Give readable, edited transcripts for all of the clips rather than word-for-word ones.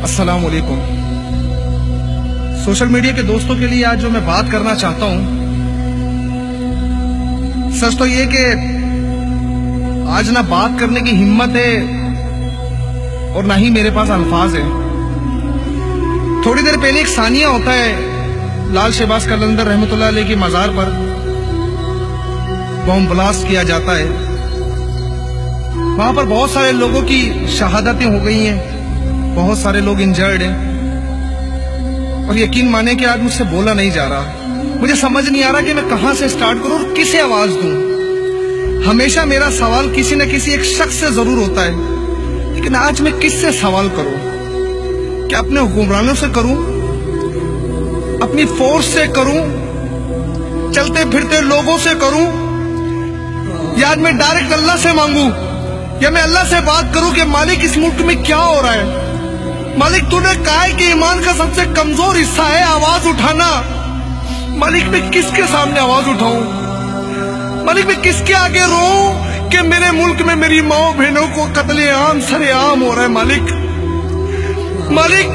अस्सलाम वालेकुम। Social media के दोस्तों के लिए आज जो मैं बात करना चाहता हूं, सच तो ये कि आज ना बात करने की हिम्मत है और ना ही मेरे पास अल्फाज है। थोड़ी देर पहले एक सानिया होता है लाल शहबाज कलंदर रहमतुल्लाह अलैह की मजार पर बम ब्लास्ट किया जाता है। वहां पर बहुत सारे लोगों की शहादतें हो गई हैं, बहुत सारे लोग इंजर्ड हैं और यकीन माने कि आज मुझसे बोला नहीं जा रहा। मुझे समझ नहीं आ रहा कि मैं कहां से स्टार्ट करूं और किसे आवाज दूं। हमेशा मेरा सवाल किसी न किसी एक शख्स से जरूर होता है, लेकिन आज मैं किससे सवाल करूं? क्या अपने हुक्मरानों से करूं, अपनी फोर्स से करूं, चलते फिरते लोगों से करूं, या मैं डायरेक्ट अल्लाह से मांगू, या मैं अल्लाह से बात करूं कि मालिक इस मुल्क में क्या हो रहा है? मालिक तूने कहा है कि ईमान का सबसे कमजोर हिस्सा है आवाज उठाना। मालिक मैं किसके सामने आवाज उठाऊं? मालिक मैं किसके आगे रोऊं कि मेरे मुल्क में मेरी माओ बहनों को कत्लेआम सरेआम हो रहा है? मालिक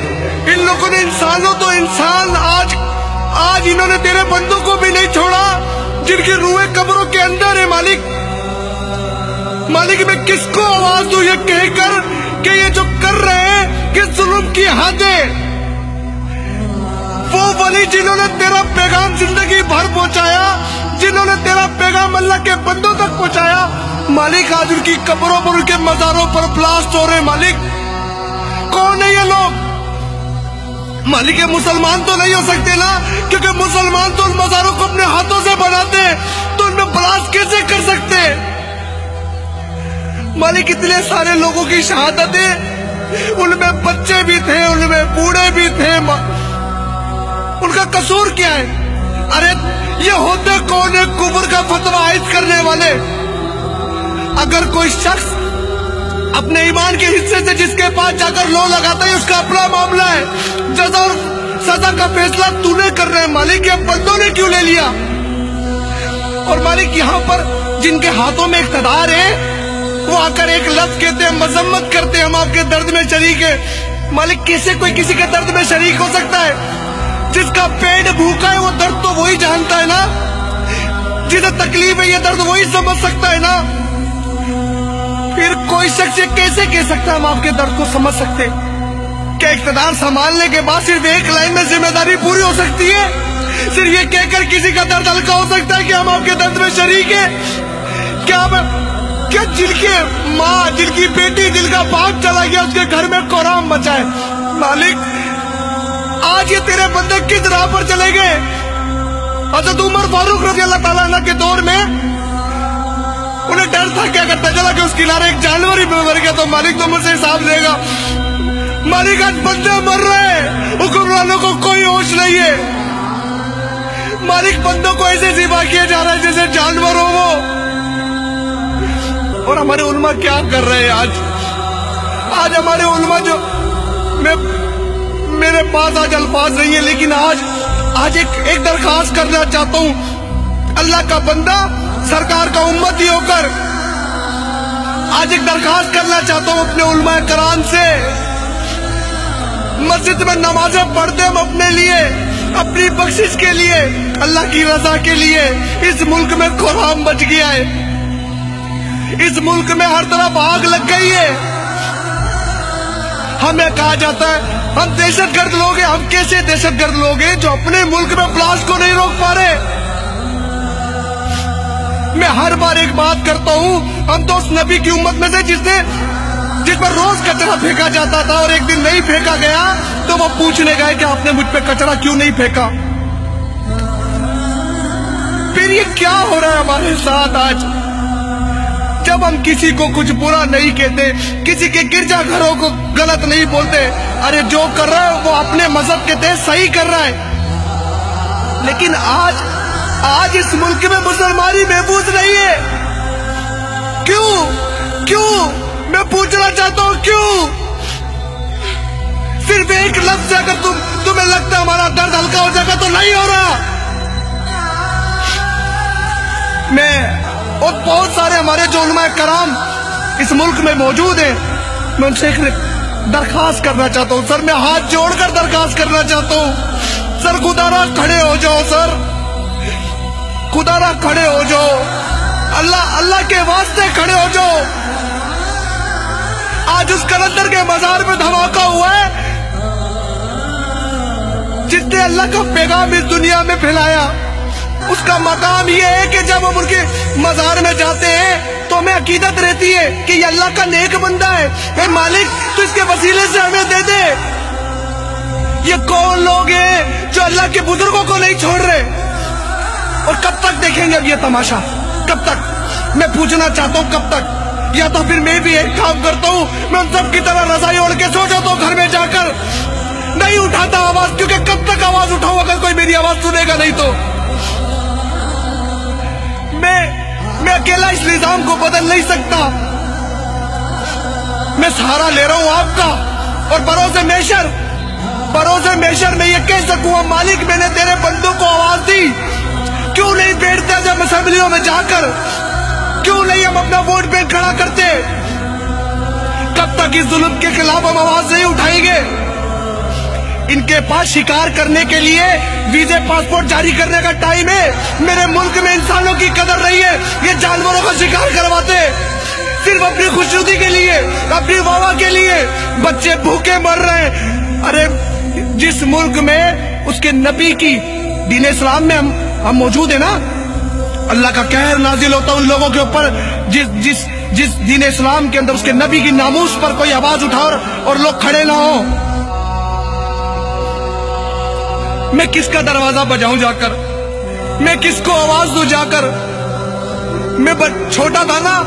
इन लोगों ने इंसानों तो इंसान आज इन्होंने तेरे बंदों को भी नहीं छोड़ा जिनकी रूहें कब्रों के अंदर है। मालिक मैं किसको आवाज दूं ये कहकर कि ये जो कर रहे हैं कि जुल्म की हद है। वो वली जिन्होंने तेरा पैगाम जिंदगी भर पहुंचाया, जिन्होंने तेरा पैगाम अल्लाह के बंदों तक पहुंचाया, मालिक आज उनकी कब्रों पर, उनके मजारों पर ब्लास्ट हो रहे। मालिक कौन है ये लोग? मालिक ये मुसलमान तो नहीं हो सकते ना, क्योंकि मुसलमान तो उन मजारों को अपने हाथों से बनाते हैं, तो उनमें ब्लास्ट कैसे कर सकते हैं? मालिक इतने सारे लोगों की शहादतें, उनमें बच्चे भी थे, उनमें बूढ़े भी थे, उनका कसूर क्या है? अरे ये होते कौन है कुफ्र का फतवा आयद करने वाले? अगर कोई शख्स अपने ईमान के हिस्से से जिसके पास जाकर लो लगाता है, उसका अपना मामला है। जजा और सजा का फैसला तूने कर रहे हैं मालिक, ये बंदों ने क्यों ले लिया? और मालिक यहाँ पर जिनके हाथों में इख्तियार है वो आकर एक लफ्ज कहते हैं, मजम्मत करते हैं, हम आपके दर्द में शरीक है। मालिक कैसे कोई किसी के दर्द में शरीक हो सकता है? जिसका पेट भूखा है वो दर्द तो वही जानता है ना, जिसे तकलीफ है ये दर्द वही समझ सकता है ना। फिर कोई शख्स ये कैसे कह सकता है हम आपके दर्द को समझ सकते? क्या इख्तियार संभालने के बाद सिर्फ एक लाइन में जिम्मेदारी पूरी हो सकती है? सिर्फ ये कहकर किसी का दर्द हल्का हो सकता है कि हम आपके दर्द में शरीक है? क्या जिनकी माँ, जिनकी बेटी, दिल का बाप चला गया, उसके घर में कोहराम मचा है? मालिक आज ये तेरे बंदे किस राह पर चले गए? हज़रत उमर फारूक रज़ी अल्लाह ताला अन्हु के दौर में उन्हें डर था, क्या करता चला कि उस किनारे एक जानवर ही मर गया तो मालिक तो मुझसे हिसाब लेगा। मालिक आज बंदे मर रहे हैं, हुक्मरानों को कोई होश नहीं है। मालिक बंदों को ऐसे ज़िबा किया जा रहा है जैसे जानवर हो वो। और हमारे उलमा क्या कर रहे हैं आज हमारे उलमा जो मेरे पास आज अल्फाज नहीं है, लेकिन आज एक दरखास्त करना चाहता हूँ अल्लाह का बंदा, सरकार का उम्मती होकर आज एक दरखास्त करना चाहता हूँ अपने उलमा कराम से। मस्जिद में नमाजें पढ़ते हम अपने लिए, अपनी बख्शिश के लिए, अल्लाह की रजा के लिए। इस मुल्क में कोहराम मच गया है, इस मुल्क में हर तरफ आग लग गई है। हमें कहा जाता है हम दहशतगर्द लोग हैं। हम कैसे दहशतगर्द लोग हैं जो अपने मुल्क में ब्लास्ट को नहीं रोक पा रहे? मैं हर बार एक बात करता हूं, हम तो उस नबी की उम्मत में से जिस पर रोज कचरा फेंका जाता था और एक दिन नहीं फेंका गया तो वो पूछने गए कि आपने मुझ पे कचरा क्यों नहीं फेंका? फिर ये क्या हो रहा है हमारे साथ आज? जब हम किसी को कुछ बुरा नहीं कहते, किसी के गिरजा घरों को गलत नहीं बोलते, अरे जो कर रहा है वो अपने मजहब के तहत सही कर रहा है। लेकिन आज इस मुल्क में मुसलमानी महफूज नहीं है। क्यों? मैं पूछना चाहता हूँ क्यों? सिर्फ एक लफ्ज से अगर तुम्हें लगता है हमारा दर्द हल्का हो जाएगा तो नहीं हो रहा। मैं और बहुत सारे हमारे जो उलमा कराम इस मुल्क में मौजूद हैं, मैं उनसे درخواست کرنا چاہتا ہوں سر, میں ہاتھ جوڑ کر درخواست کرنا چاہتا ہوں سر, خدا را کھڑے ہو جاؤ سر, خدا را کھڑے ہو جاؤ, اللہ کے واسطے کھڑے ہو جاؤ. آج اس کلندر کے مزار میں دھماکہ ہوا ہے جس نے اللہ کا پیغام اس دنیا میں پھیلایا. اس کا مقام یہ ہے کہ جب ہم ان کے مزار میں جاتے ہیں تو ہمیں عقیدت رہتی ہے کہ یہ اللہ کا نیک بندہ ہے, اے مالک تو اس کے وسیلے سے ہمیں دے دے. یہ کون لوگ ہیں جو اللہ کے بزرگوں کو نہیں چھوڑ رہے؟ اور کب تک دیکھیں گے اب یہ تماشا؟ کب تک؟ میں پوچھنا چاہتا ہوں کب تک؟ یا تو پھر میں بھی ایک کام کرتا ہوں, میں ان سب کی طرح رضائی اوڑھ کے سو جاتا ہوں گھر میں جا کر, نہیں اٹھاتا آواز, کیونکہ کب تک آواز اٹھاؤں اگر کوئی میری آواز سنے گا نہیں تو. میں اکیلا اس نظام کو بدل نہیں سکتا, میں سہارا لے رہا ہوں آپ کا, اور بروز میشر میں یہ کہہ سکوں مالک میں نے تیرے بندوں کو آواز دی, کیوں نہیں بیٹھتے جب اسمبلیوں میں جا کر, کیوں نہیں ہم اپنا ووٹ بینک کھڑا کرتے؟ کب تک اس ظلم کے خلاف ہم آواز نہیں اٹھائیں گے؟ ان کے پاس شکار کرنے کے لیے ویزے پاسپورٹ جاری کرنے کا ٹائم ہے. میرے ملک میں انسانوں کی قدر نہیں ہے, یہ جانوروں کا شکار کرواتے صرف اپنی خوشنودی کے لیے, اپنی واہ کے لیے. بچے بھوکے مر رہے ہیں. ارے جس ملک میں اس کے نبی کی دین اسلام میں ہم موجود ہیں نا, اللہ کا قہر نازل ہوتا ان لوگوں کے اوپر جس دین اسلام کے اندر اس کے نبی کی ناموس پر کوئی آواز اٹھا اور لوگ کھڑے نہ ہو. میں کس کا دروازہ بجاؤں جا کر؟ میں کس کو آواز دوں جا کر؟ میں چھوٹا تھا نا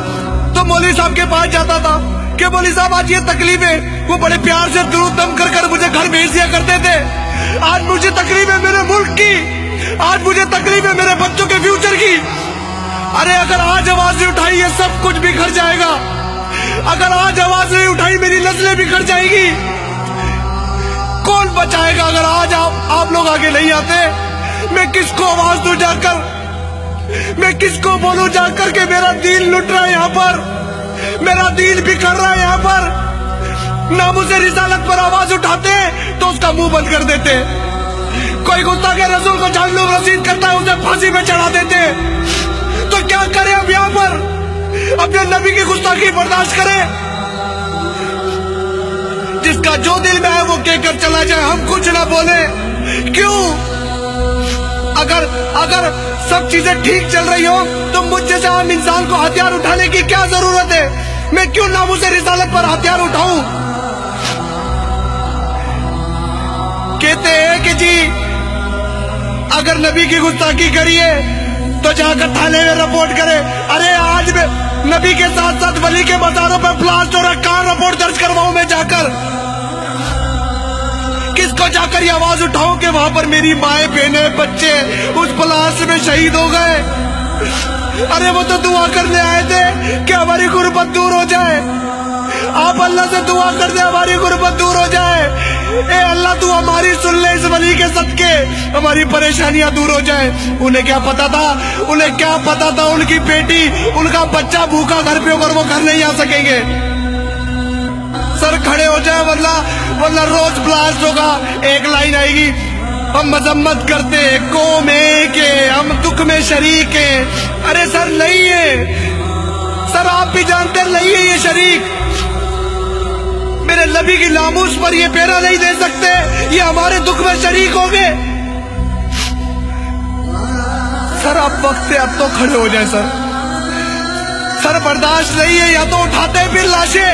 تو مولوی صاحب کے پاس جاتا تھا کہ مولوی صاحب آج یہ تکلیف ہے, وہ بڑے پیار سے درود دم کر کر مجھے گھر بھیج دیا کرتے تھے. آج مجھے تکلیف ہے میرے ملک کی, آج مجھے تکلیف ہے میرے بچوں کے فیوچر کی. ارے اگر آج آواز نہیں اٹھائی یہ سب کچھ بکھر جائے گا. اگر آج آواز نہیں اٹھائی میری نسلیں بکھر جائے گی. کون بچائے گا اگر آج آپ لوگ آگے نہیں آتے؟ میں کس کو آواز دوں جا کر؟ میں کس کو بولوں جا کر کہ میرا دین لٹ رہا ہے یہاں پر, میرا دین بکھر رہا ہے یہاں پر؟ ناموس رسالت پر آواز اٹھاتے تو اس کا منہ بند کر دیتے. کوئی گستاخ رسول کو جہنم رسید کرتا ہے اسے پھانسی میں چڑھا دیتے. تو کیا کریں اب یہاں پر؟ اپنے نبی کی گستاخی برداشت کریں؟ جس کا جو دل میں ہے وہ کہہ کر چلا جائے, ہم کچھ نہ بولیں. کیوں؟ اگر سب چیزیں ٹھیک چل رہی ہو تو مجھ جیسے عام انسان کو ہتھیار اٹھانے کی کیا ضرورت ہے؟ میں کیوں ناموس رسالت پر ہتھیار اٹھاؤں؟ کہتے ہیں کہ جی اگر نبی کی گستاخی کریے تو جا کر تھانے میں رپورٹ کرے. ارے آج میں نبی کے ساتھ ساتھ ولی کے مزاروں پہ بلاسٹ ہو رہا, کہاں رپورٹ درج کرواؤں میں جا کر؟ کس کو جا کر یہ آواز اٹھاؤں کہ وہاں پر میری مائیں بہنیں بچے اس بلاسٹ میں شہید ہو گئے؟ ارے وہ تو دعا کرنے آئے تھے کہ ہماری غربت دور ہو جائے. آپ اللہ سے دعا کر دیں ہماری غربت دور ہو جائے. اے اللہ تو ہماری سن لے اس ولی کے صدقے, ہماری پریشانیاں دور ہو جائے. انہیں کیا پتا تھا ان کی بیٹی ان کا بچہ بھوکا گھر پہ ہوگا, وہ گھر نہیں آ سکیں گے. سر کھڑے ہو جائے ورنہ روز بلاسٹ ہوگا. ایک لائن آئے گی, ہم مذمت کرتے قوم ایک ہے, ہم دکھ میں شریک ہیں. ارے سر نہیں ہے, سر آپ بھی جانتے نہیں ہے یہ شریک. میرے نبی کی ناموس پر یہ پیرا نہیں دے سکتے, یہ ہمارے دکھ میں شریک ہو گئے. سر اب وقت ہے, اب تو کھڑے ہو جائیں سر. سر برداشت نہیں ہے, یا تو اٹھاتے پھر لاشیں,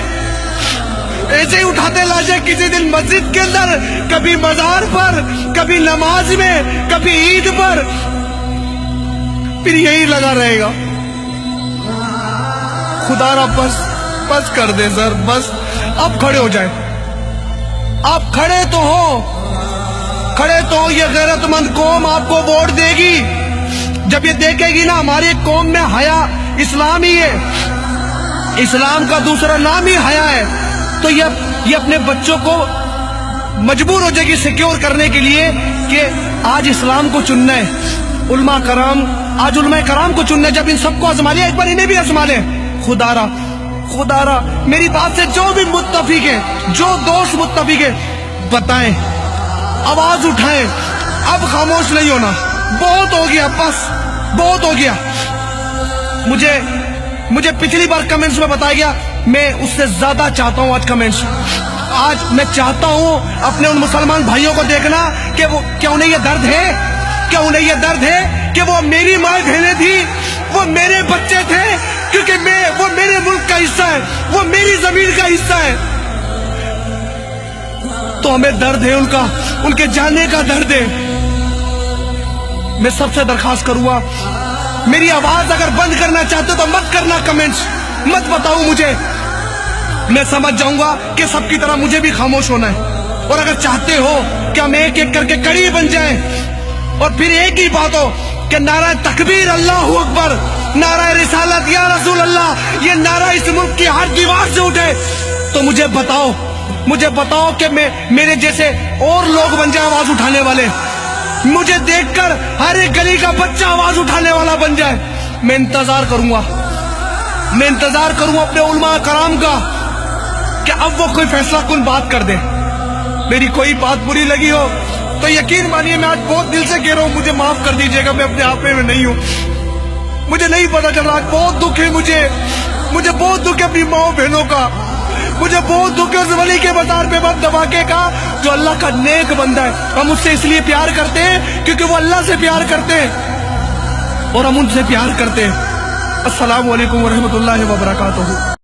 ایسے ہی اٹھاتے لاشیں کسی دن مسجد کے اندر, کبھی مزار پر, کبھی نماز میں, کبھی عید پر, پھر یہی لگا رہے گا. خدا را بس کر دے سر, بس اب کھڑے ہو جائیں. آپ کھڑے تو ہو. یہ غیرت مند قوم آپ کو ووٹ دے گی. جب یہ دیکھے گی نا ہماری قوم میں حیا اسلام ہی ہے, اسلام کا دوسرا نام ہی حیا ہے, تو یہ اپنے بچوں کو مجبور ہو جائے گی سیکیور کرنے کے لیے کہ آج اسلام کو چننا ہے. علماء کرام کو چننا ہے. جب ان سب کو آزما لیا, ایک بار انہیں بھی آزما لیں. खुदारा मेरी बात से जो भी मुत्तफिक है, जो दोस्त मुत्तफिक है, बताएं, आवाज उठाएं, अब खामोश नहीं होना। बहुत हो गया, बस बहुत हो गया। मुझे पिछली बार कमेंट्स में बताया गया, मैं उससे ज्यादा चाहता हूं आज कमेंट्स। आज मैं चाहता हूं अपने उन मुसलमान भाइयों को देखना कि वो क्या उन्हें ये दर्द है, क्या उन्हें ये दर्द है कि वो मेरी माँ बहनें थी, वो मेरे बच्चे थे, क्योंकि वो मेरे मुल्क का हिस्सा है, वो मेरी जमीन का हिस्सा है। तो हमें दर्द है उनका, उनके जाने का दर्द है। मैं सबसे दरखास्त करूंगा, मेरी आवाज अगर बंद करना चाहते हो तो मत करना कमेंट्स, मत बताओ मुझे। मैं समझ जाऊंगा कि सबकी तरह मुझे भी खामोश होना है। और अगर चाहते हो कि हम एक एक करके कड़ी बन जाएं और फिर एक ही बात हो कि नारा तकबीर अल्लाहू अकबर, नारा रिसालत या रसूल अल्लाह, ये नारा इस मुल्क की हर दीवार से उठे, तो मुझे बताओ कि मेरे जैसे और लोग बन जाए आवाज उठाने वाले। मुझे देखकर हर एक गली का बच्चा आवाज उठाने वाला बन जाए। मैं इंतजार करूंगा अपने उलमा कराम का कि अब वो कोई फैसला कुन बात कर दे। मेरी कोई बात बुरी लगी हो तो यकीन मानिए मैं आज बहुत दिल से कह रहा हूं, मुझे माफ कर दीजिएगा, मैं अपने आप में नहीं हूं, मुझे नहीं पता चल रहा। बहुत दुख है मुझे बहुत दुख है अपनी माओ बहनों का, मुझे बहुत दुख है उस वली के बाजार पे बम धमाके का जो अल्लाह का नेक बंदा है। हम उससे इसलिए प्यार करते हैं क्योंकि वो अल्लाह से प्यार करते हैं और हम उनसे प्यार करते हैं। अस्सलामु अलैकुम व रहमतुल्लाहि व बरकातुहू।